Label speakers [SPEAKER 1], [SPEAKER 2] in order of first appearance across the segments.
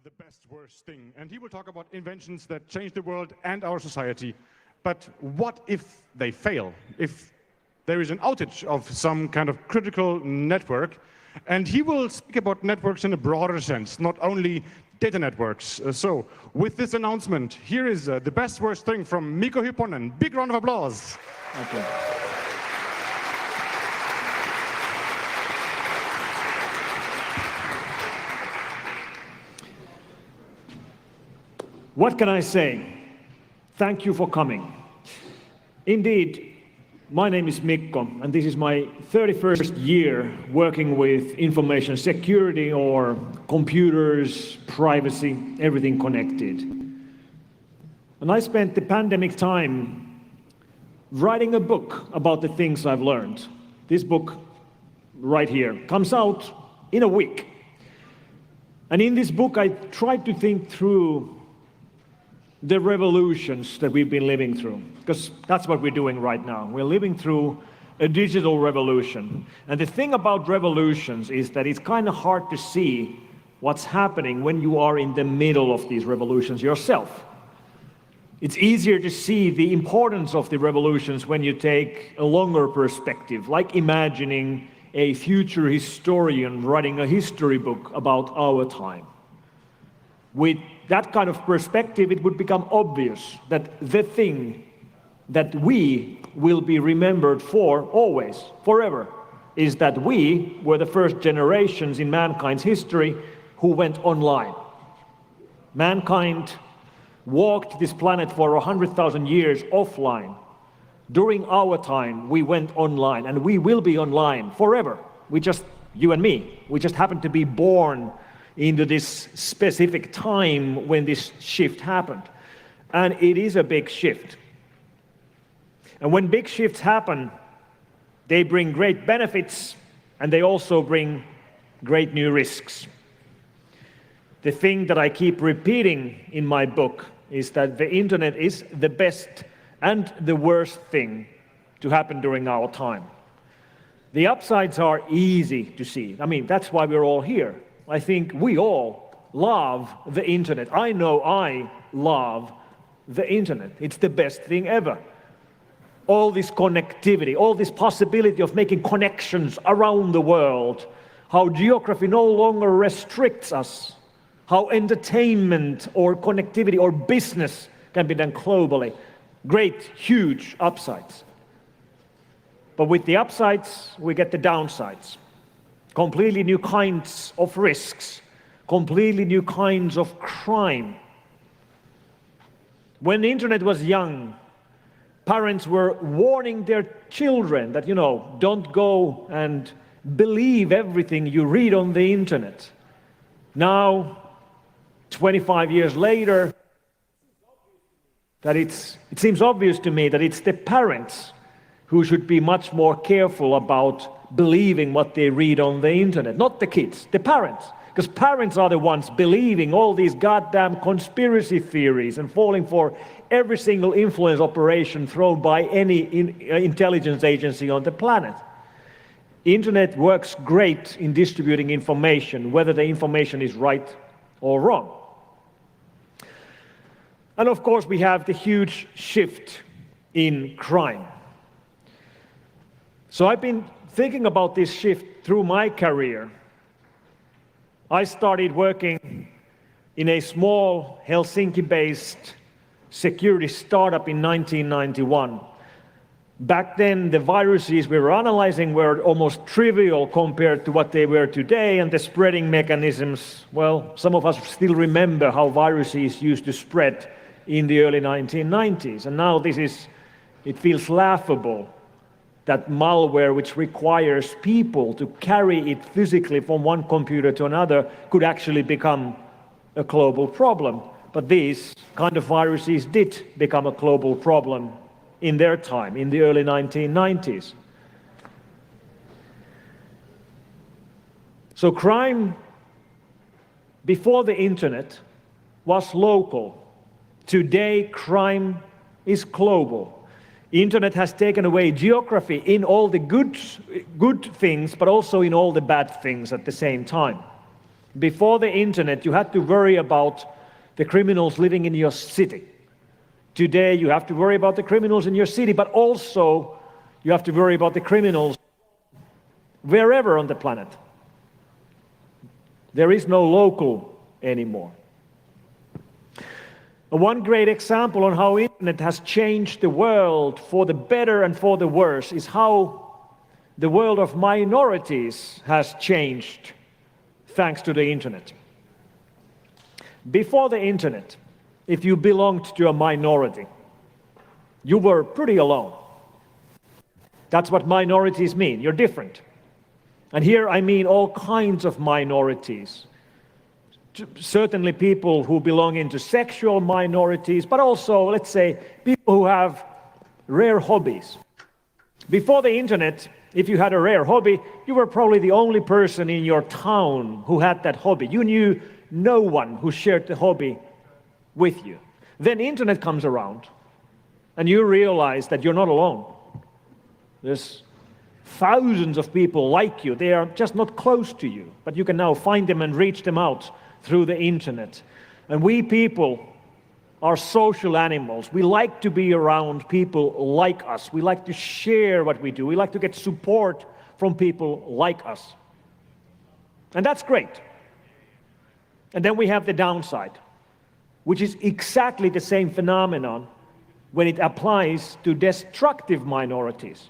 [SPEAKER 1] The best worst thing, and he will talk about inventions that change the world and our society. But what if they fail? If there is an outage of some kind of critical network? And he will speak about networks in a broader sense, not only data networks. So with this announcement, here is the best worst thing from Mikko Hyppönen. Big round of applause.
[SPEAKER 2] Okay. What can I say? Thank you for coming. Indeed, my name is Mikko, and this is my 31st year working with information security or computers, privacy, everything connected. And I spent the pandemic time writing a book about the things I've learned. This book right here comes out in a week. And in this book, I tried to think through the revolutions that we've been living through, because that's what we're doing right now. We're living through a digital revolution. And the thing about revolutions is that it's kind of hard to see what's happening when you are in the middle of these revolutions yourself. It's easier to see the importance of the revolutions when you take a longer perspective, like imagining a future historian writing a history book about our time. With that kind of perspective, it would become obvious that the thing that we will be remembered for always, forever, is that we were the first generations in mankind's history who went online. Mankind walked this planet for 100,000 years offline. During our time, we went online, and we will be online forever. You and me, we just happen to be born into this specific time when this shift happened. And it is a big shift. And when big shifts happen, they bring great benefits, and they also bring great new risks. The thing that I keep repeating in my book is that the internet is the best and the worst thing to happen during our time. The upsides are easy to see. I mean, that's why we're all here. I think we all love the internet. I know I love the internet. It's the best thing ever. All this connectivity, all this possibility of making connections around the world, how geography no longer restricts us, how entertainment or connectivity or business can be done globally. Great, huge upsides. But with the upsides, we get the downsides. Completely new kinds of risks, completely new kinds of crime. When the internet was young, parents were warning their children that, don't go and believe everything you read on the internet. Now, 25 years later, it seems obvious to me that it's the parents who should be much more careful about believing what they read on the internet, not the kids, the parents. Because parents are the ones believing all these goddamn conspiracy theories and falling for every single influence operation thrown by any intelligence agency on the planet. Internet works great in distributing information, whether the information is right or wrong. And of course, we have the huge shift in crime. So I've been thinking about this shift through my career. I started working in a small Helsinki-based security startup in 1991. Back then, the viruses we were analyzing were almost trivial compared to what they were today, and the spreading mechanisms, well, some of us still remember how viruses used to spread in the early 1990s. And now it feels laughable that malware, which requires people to carry it physically from one computer to another, could actually become a global problem. But these kind of viruses did become a global problem in their time, in the early 1990s. So crime before the internet was local. Today, crime is global. Internet has taken away geography in all the good things, but also in all the bad things at the same time. Before the internet, you had to worry about the criminals living in your city. Today, you have to worry about the criminals in your city, but also you have to worry about the criminals wherever on the planet. There is no local anymore. One great example on how internet has changed the world for the better and for the worse is how the world of minorities has changed thanks to the internet. Before the internet, if you belonged to a minority, you were pretty alone. That's what minorities mean. You're different. And here I mean all kinds of minorities. Certainly people who belong into sexual minorities, but also, let's say, people who have rare hobbies. Before the internet, if you had a rare hobby, you were probably the only person in your town who had that hobby. You knew no one who shared the hobby with you. Then internet comes around, and you realize that you're not alone. There's thousands of people like you. They are just not close to you, but you can now find them and reach them out through the internet. And we people are social animals. We like to be around people like us. We like to share what we do. We like to get support from people like us. And that's great. And then we have the downside, which is exactly the same phenomenon when it applies to destructive minorities.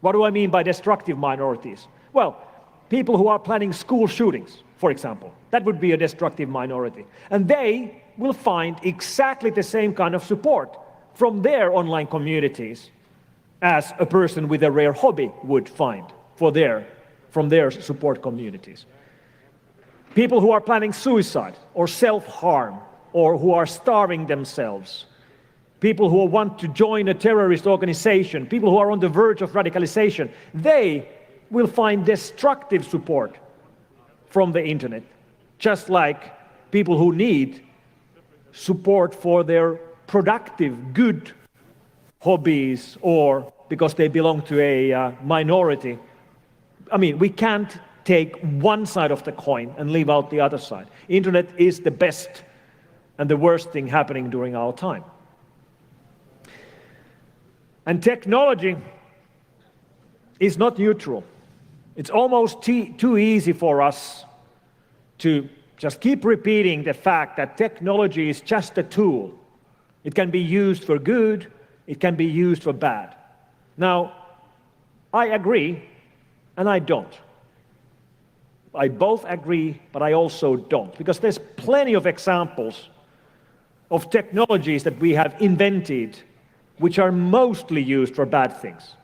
[SPEAKER 2] What do I mean by destructive minorities? Well, people who are planning school shootings, for example. That would be a destructive minority. And they will find exactly the same kind of support from their online communities as a person with a rare hobby would find from their support communities. People who are planning suicide or self-harm or who are starving themselves, people who want to join a terrorist organization, people who are on the verge of radicalization, they will find destructive support from the internet, just like people who need support for their productive, good hobbies or because they belong to a minority. I mean, we can't take one side of the coin and leave out the other side. Internet is the best and the worst thing happening during our time. And technology is not neutral. It's almost too easy for us to just keep repeating the fact that technology is just a tool. It can be used for good, it can be used for bad. Now, I agree and I don't. I both agree, but I also don't, because there's plenty of examples of technologies that we have invented which are mostly used for bad things.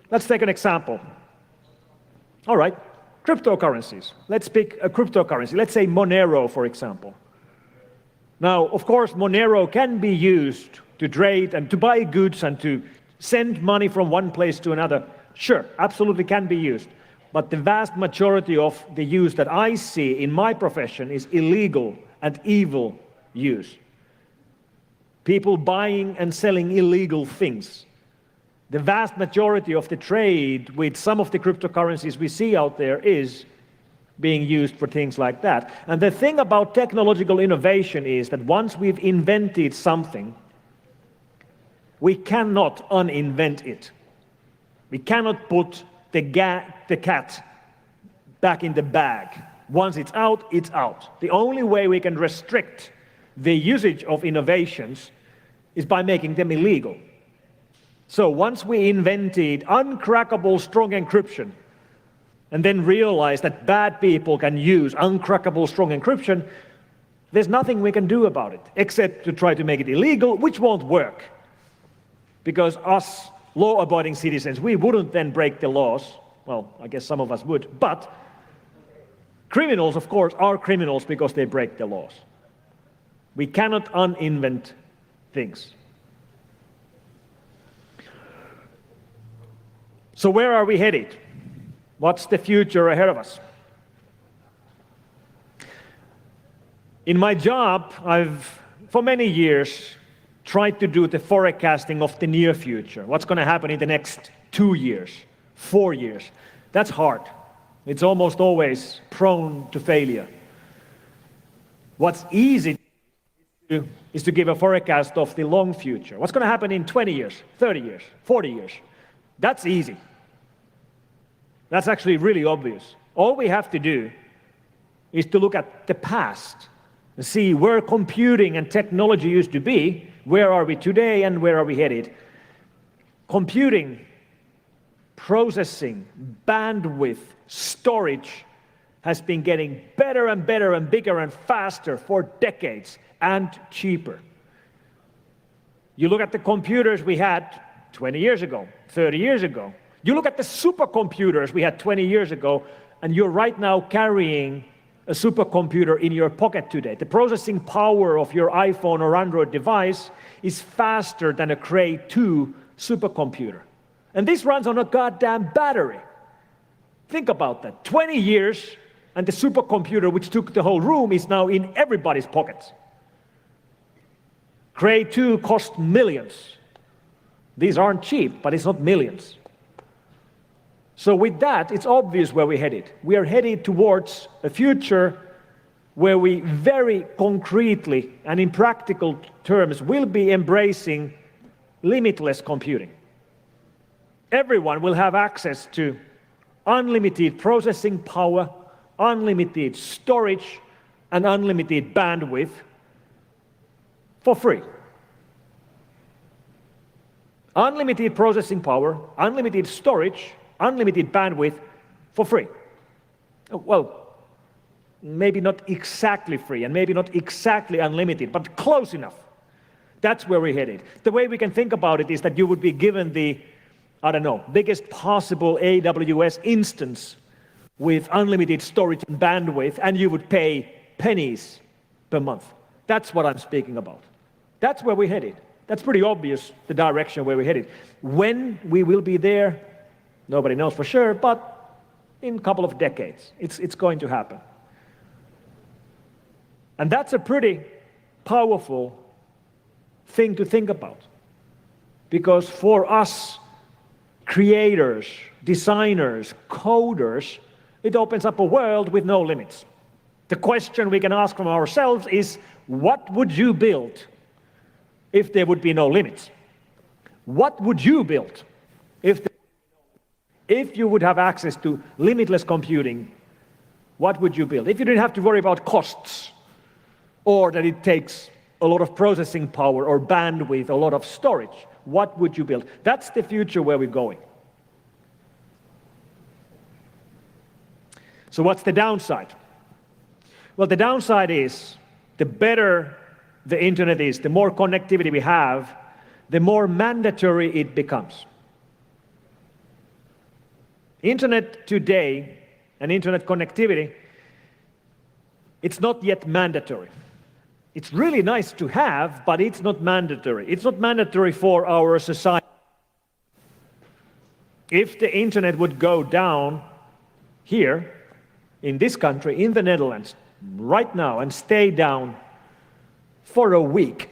[SPEAKER 2] Let's take an example. All right, cryptocurrencies. Let's pick a cryptocurrency. Let's say Monero, for example. Now, of course, Monero can be used to trade and to buy goods and to send money from one place to another. Sure, absolutely can be used. But the vast majority of the use that I see in my profession is illegal and evil use. People buying and selling illegal things. The vast majority of the trade with some of the cryptocurrencies we see out there is being used for things like that. And the thing about technological innovation is that once we've invented something, we cannot uninvent it. We cannot put the cat back in the bag. Once it's out, it's out. The only way we can restrict the usage of innovations is by making them illegal. So once we invented uncrackable strong encryption and then realized that bad people can use uncrackable strong encryption, there's nothing we can do about it except to try to make it illegal, which won't work. Because us law-abiding citizens, we wouldn't then break the laws. Well, I guess some of us would. But criminals, of course, are criminals because they break the laws. We cannot uninvent things. So where are we headed? What's the future ahead of us? In my job, I've, for many years, tried to do the forecasting of the near future. What's going to happen in the next 2 years, 4 years. That's hard. It's almost always prone to failure. What's easy is to give a forecast of the long future. What's going to happen in 20 years, 30 years, 40 years? That's easy. That's actually really obvious. All we have to do is to look at the past and see where computing and technology used to be, where are we today and where are we headed. Computing, processing, bandwidth, storage has been getting better and better and bigger and faster for decades and cheaper. You look at the computers we had 20 years ago, 30 years ago. You look at the supercomputers we had 20 years ago, and you're right now carrying a supercomputer in your pocket today. The processing power of your iPhone or Android device is faster than a Cray 2 supercomputer. And this runs on a goddamn battery. Think about that. 20 years, and the supercomputer, which took the whole room, is now in everybody's pockets. Cray 2 cost millions. These aren't cheap, but it's not millions. So with that, it's obvious where we're headed. We are headed towards a future where we very concretely and in practical terms will be embracing limitless computing. Everyone will have access to unlimited processing power, unlimited storage, and unlimited bandwidth for free. Unlimited processing power, unlimited storage, unlimited bandwidth for free. Well, maybe not exactly free and maybe not exactly unlimited, but close enough. That's where we're headed. The way we can think about it is that you would be given the, I don't know, biggest possible AWS instance with unlimited storage and bandwidth, and you would pay pennies per month. That's what I'm speaking about. That's where we're headed. That's pretty obvious, the direction where we're headed. When we will be there, nobody knows for sure, but in a couple of decades, it's going to happen. And that's a pretty powerful thing to think about. Because for us, creators, designers, coders, it opens up a world with no limits. The question we can ask from ourselves is, what would you build if there would be no limits? What would you build if you would have access to limitless computing? What would you build? If you didn't have to worry about costs, or that it takes a lot of processing power or bandwidth, a lot of storage, what would you build? That's the future where we're going. So what's the downside? Well, the downside is the better the internet is, the more connectivity we have, the more mandatory it becomes. Internet today and internet connectivity, it's not yet mandatory. It's really nice to have, but it's not mandatory. It's not mandatory for our society. If the internet would go down here, in this country, in the Netherlands, right now, and stay down for a week,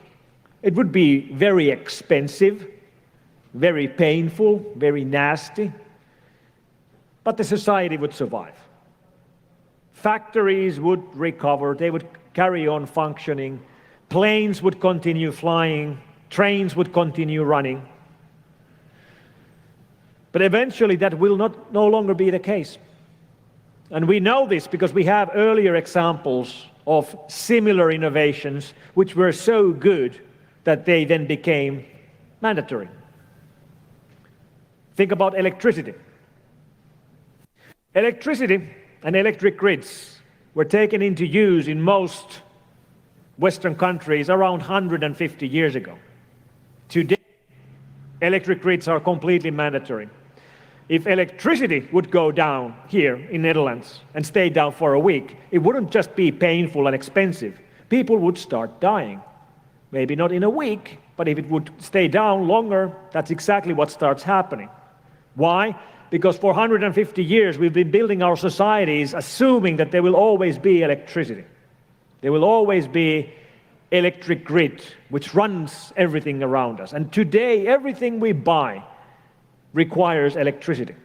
[SPEAKER 2] it would be very expensive, very painful, very nasty, but the society would survive. Factories would recover, they would carry on functioning, planes would continue flying, trains would continue running. But eventually that will no longer be the case. And we know this because we have earlier examples of similar innovations which were so good that they then became mandatory. Think about electricity. Electricity and electric grids were taken into use in most Western countries around 150 years ago. Today, electric grids are completely mandatory. If electricity would go down here in Netherlands and stay down for a week, it wouldn't just be painful and expensive. People would start dying. Maybe not in a week, but if it would stay down longer, that's exactly what starts happening. Why? Because for 150 years we've been building our societies assuming that there will always be electricity. There will always be electric grid which runs everything around us. And today, everything we buy requires electricity.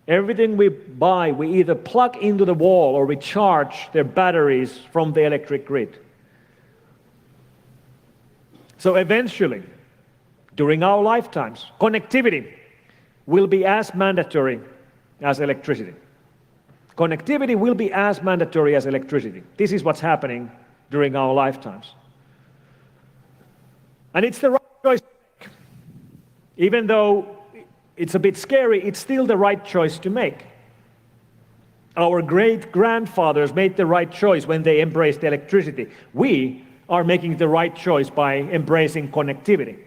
[SPEAKER 2] Everything we buy, we either plug into the wall or we charge their batteries from the electric grid. So eventually, during our lifetimes, connectivity will be as mandatory as electricity. Connectivity will be as mandatory as electricity. This is what's happening during our lifetimes. And it's the right choice to make. Even though it's a bit scary, it's still the right choice to make. Our great-grandfathers made the right choice when they embraced electricity. We are making the right choice by embracing connectivity.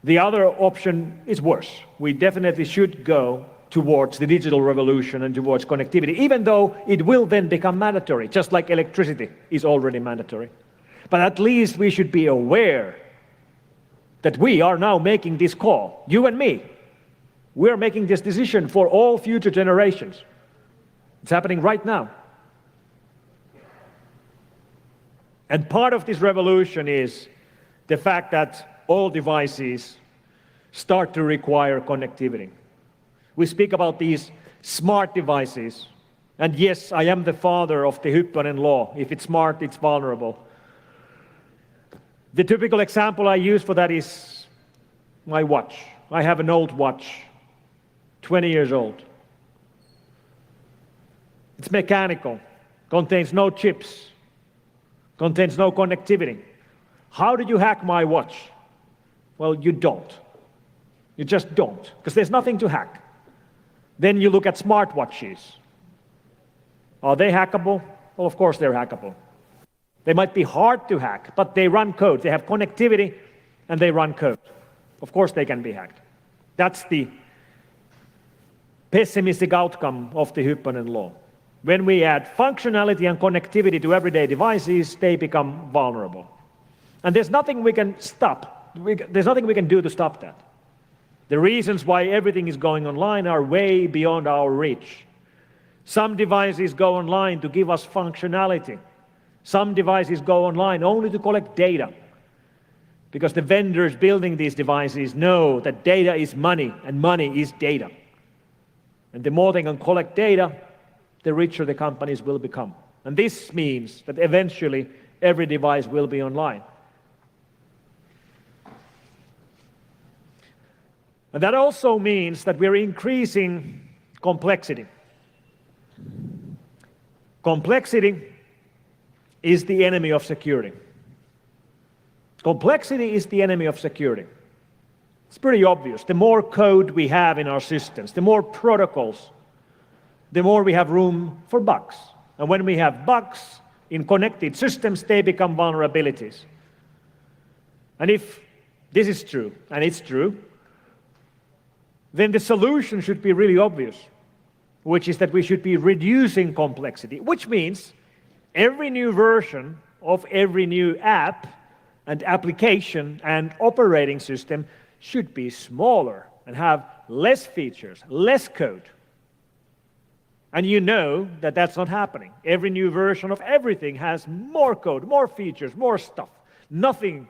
[SPEAKER 2] The other option is worse. We definitely should go towards the digital revolution and towards connectivity, even though it will then become mandatory, just like electricity is already mandatory. But at least we should be aware that we are now making this call, you and me. We're making this decision for all future generations. It's happening right now. And part of this revolution is the fact that all devices start to require connectivity. We speak about these smart devices. And yes, I am the father of the Hyppönen law. If it's smart, it's vulnerable. The typical example I use for that is my watch. I have an old watch, 20 years old. It's mechanical, contains no chips, contains no connectivity. How do you hack my watch? Well, you don't. You just don't, because there's nothing to hack. Then you look at smartwatches. Are they hackable? Well, of course they're hackable. They might be hard to hack, but they run code. They have connectivity and they run code. Of course they can be hacked. That's the pessimistic outcome of the Hyppönen law. When we add functionality and connectivity to everyday devices, they become vulnerable. And there's nothing we can stop. There's nothing we can do to stop that. The reasons why everything is going online are way beyond our reach. Some devices go online to give us functionality. Some devices go online only to collect data. Because the vendors building these devices know that data is money and money is data. And the more they can collect data, the richer the companies will become. And this means that eventually every device will be online. And that also means that we're increasing complexity. Complexity is the enemy of security. Complexity is the enemy of security. It's pretty obvious. The more code we have in our systems, the more protocols, the more we have room for bugs. And when we have bugs in connected systems, they become vulnerabilities. And if this is true, and it's true, then the solution should be really obvious, which is that we should be reducing complexity, which means every new version of every new app and application and operating system should be smaller and have less features, less code. And you know that that's not happening. Every new version of everything has more code, more features, more stuff. Nothing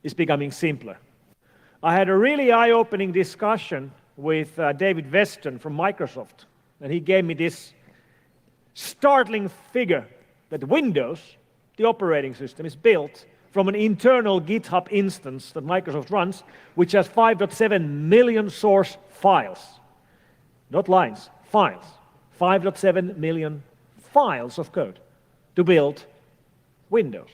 [SPEAKER 2] is becoming simpler. I had a really eye-opening discussion with David Weston from Microsoft, and he gave me this startling figure that Windows, the operating system, is built from an internal GitHub instance that Microsoft runs, which has 5.7 million source files. Not lines, files. 5.7 million files of code to build Windows.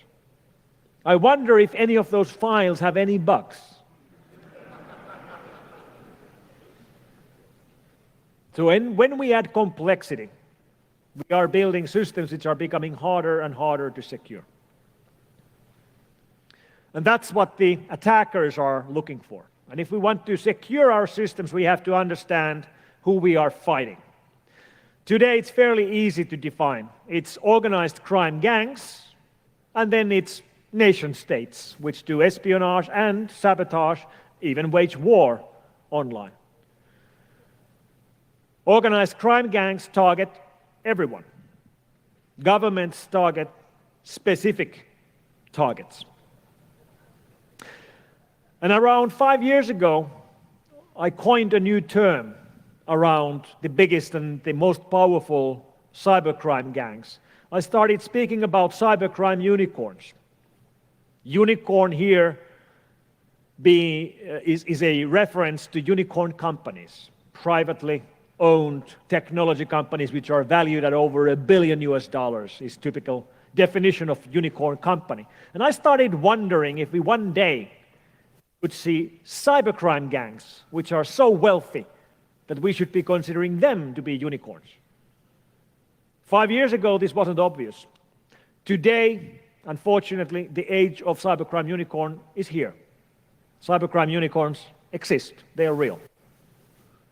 [SPEAKER 2] I wonder if any of those files have any bugs. So when we add complexity, we are building systems which are becoming harder and harder to secure. And that's what the attackers are looking for. And if we want to secure our systems, we have to understand who we are fighting. Today, it's fairly easy to define. It's organized crime gangs, and then it's nation states, which do espionage and sabotage, even wage war online. Organized crime gangs target everyone. Governments target specific targets. And around 5 years ago, I coined a new term around the biggest and the most powerful cybercrime gangs. I started speaking about cybercrime unicorns. Unicorn here is a reference to unicorn companies, privately owned technology companies which are valued at over $1 billion is typical definition of unicorn company. And I started wondering if we one day would see cybercrime gangs which are so wealthy that we should be considering them to be unicorns. 5 years ago, this wasn't obvious. Today, unfortunately, the age of cybercrime unicorn is here. Cybercrime unicorns exist. They are real.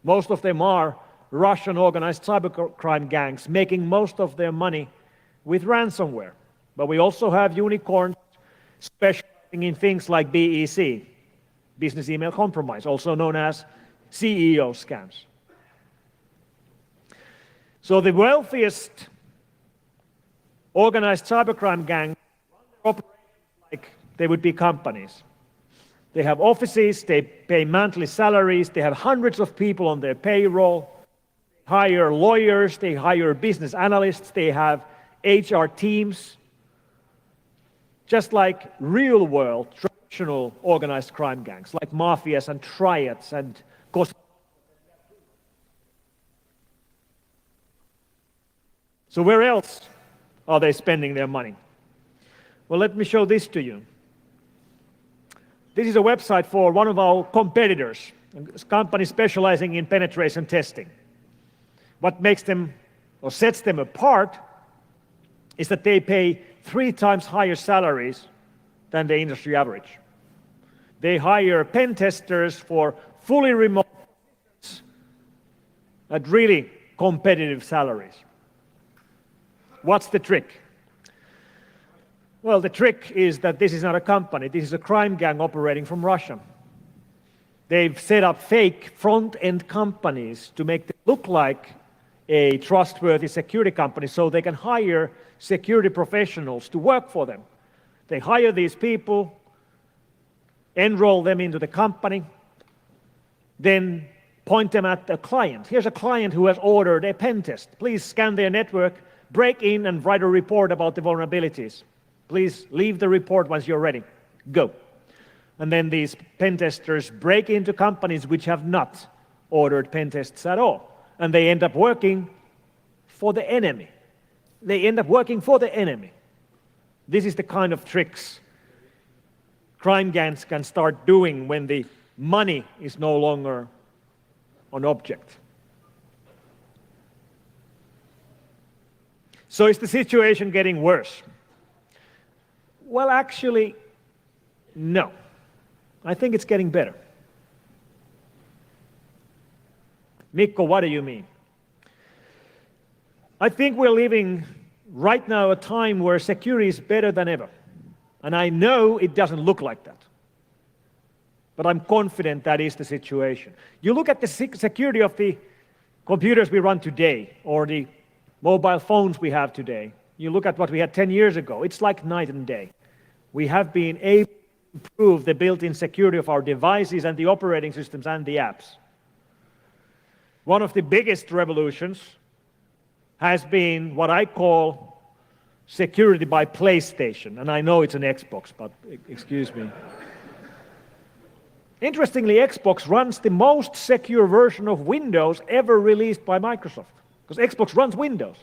[SPEAKER 2] Most of them are Russian organized cybercrime gangs making most of their money with ransomware. But we also have unicorns specializing in things like BEC, business email compromise, also known as CEO scams. So the wealthiest organized cybercrime gangs run their operations like they would be companies. They have offices, they pay monthly salaries, they have hundreds of people on their payroll, they hire lawyers, they hire business analysts, they have HR teams, just like real world traditional organized crime gangs, like mafias and triads and So where else are they spending their money? Well, let me show this to you. This is a website for one of our competitors, a company specializing in penetration testing. What makes them or sets them apart is that they pay 3 times higher salaries than the industry average. They hire pen testers for fully remote at really competitive salaries. What's the trick? Well, the trick is that this is not a company. This is a crime gang operating from Russia. They've set up fake front-end companies to make them look like a trustworthy security company so they can hire security professionals to work for them. They hire these people, enroll them into the company, then point them at a client. Here's a client who has ordered a pen test. Please scan their network, break in and write a report about the vulnerabilities. Please leave the report once you're ready. Go. And then these pen testers break into companies which have not ordered pen tests at all. And they end up working for the enemy. They end up working for the enemy. This is the kind of tricks crime gangs can start doing when the money is no longer an object. So is the situation getting worse? Well, actually, no. I think it's getting better. Mikko, what do you mean? I think we're living right now a time where security is better than ever. And I know it doesn't look like that. But I'm confident that is the situation. You look at the security of the computers we run today, or the mobile phones we have today. You look at what we had 10 years ago. It's like night and day. We have been able to improve the built-in security of our devices and the operating systems and the apps. One of the biggest revolutions has been what I call security by PlayStation. And I know it's an Xbox, but excuse me. Interestingly, Xbox runs the most secure version of Windows ever released by Microsoft. Because Xbox runs Windows.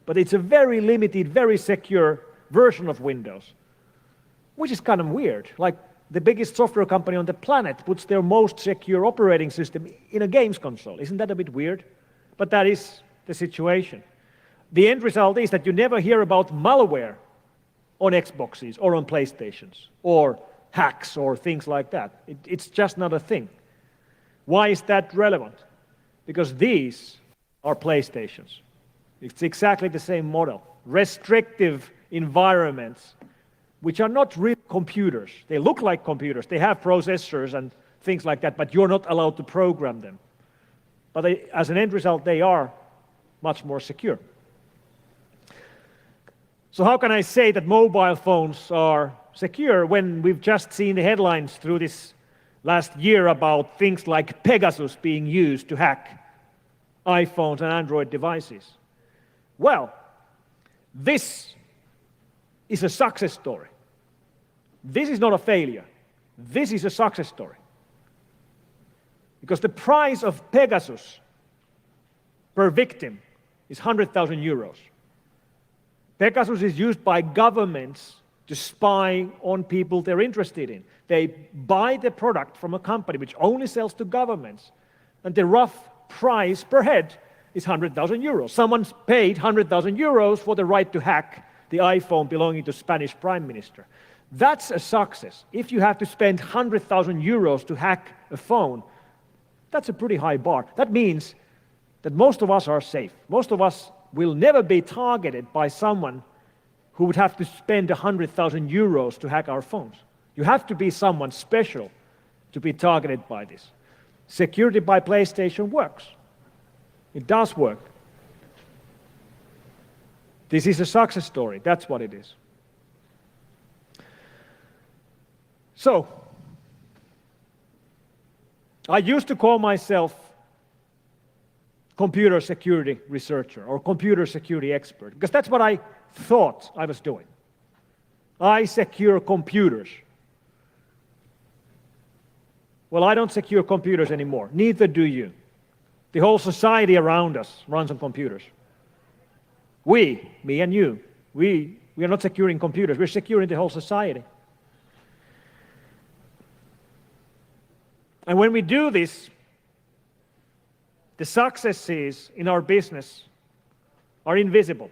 [SPEAKER 2] But it's a very limited, very secure version of Windows. Which is kind of weird. Like the biggest software company on the planet puts their most secure operating system in a games console. Isn't that a bit weird? But that is the situation. The end result is that you never hear about malware on Xboxes or on PlayStations or hacks or things like that. It's just not a thing. Why is that relevant? Because these are PlayStations. It's exactly the same model. Restrictive environments, which are not real computers. They look like computers. They have processors and things like that, but you're not allowed to program them. But as an end result, they are much more secure. So how can I say that mobile phones are secure when we've just seen the headlines through this last year about things like Pegasus being used to hack iPhones and Android devices? Well, this is a success story. This is not a failure. This is a success story. Because the price of Pegasus per victim is 100,000 euros. Pegasus is used by governments to spy on people they're interested in. They buy the product from a company which only sells to governments, and the rough price per head is 100,000 euros. Someone's paid 100,000 euros for the right to hack the iPhone belonging to Spanish Prime Minister. That's a success. If you have to spend 100,000 euros to hack a phone, that's a pretty high bar. That means that most of us are safe. Most of us will never be targeted by someone who would have to spend 100,000 euros to hack our phones. You have to be someone special to be targeted by this. Security by PlayStation works. It does work. This is a success story. That's what it is. So, I used to call myself computer security researcher or computer security expert, because that's what I thought I was doing. I secure computers. Well, I don't secure computers anymore. Neither do you. The whole society around us runs on computers. We, me and you, we are not securing computers. We're securing the whole society. And when we do this, the successes in our business are invisible.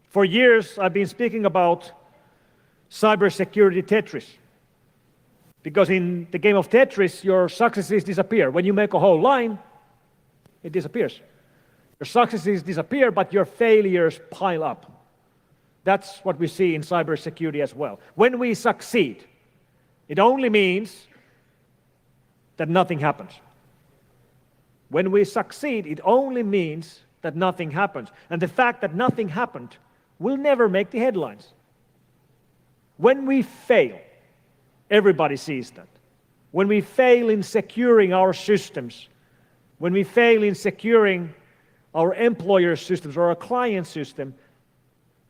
[SPEAKER 2] For years, I've been speaking about cybersecurity Tetris. Because in the game of Tetris, your successes disappear. When you make a whole line, it disappears. Your successes disappear, but your failures pile up. That's what we see in cybersecurity as well. When we succeed, it only means that nothing happens. When we succeed, it only means that nothing happens. And the fact that nothing happened will never make the headlines. When we fail, everybody sees that. When we fail in securing our systems, when we fail in securing our employer systems or our client system,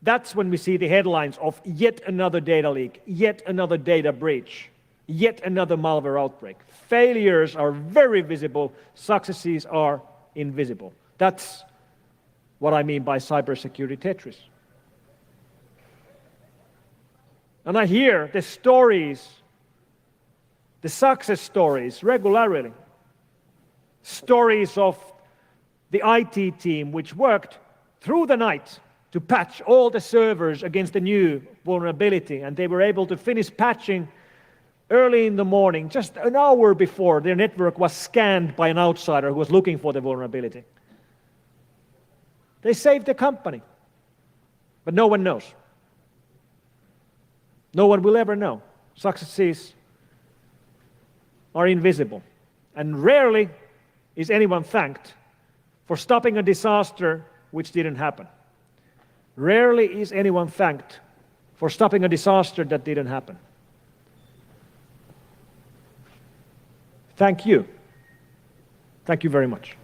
[SPEAKER 2] that's when we see the headlines of yet another data leak, yet another data breach, yet another malware outbreak. Failures are very visible, successes are invisible. That's what I mean by cybersecurity Tetris. And I hear the stories, the success stories regularly. Stories of the IT team which worked through the night to patch all the servers against the new vulnerability, and they were able to finish patching early in the morning, just an hour before their network was scanned by an outsider who was looking for the vulnerability. They saved the company, but no one knows. No one will ever know. Successes are invisible, and rarely is anyone thanked for stopping a disaster which didn't happen. Rarely is anyone thanked for stopping a disaster that didn't happen. Thank you. Thank you very much.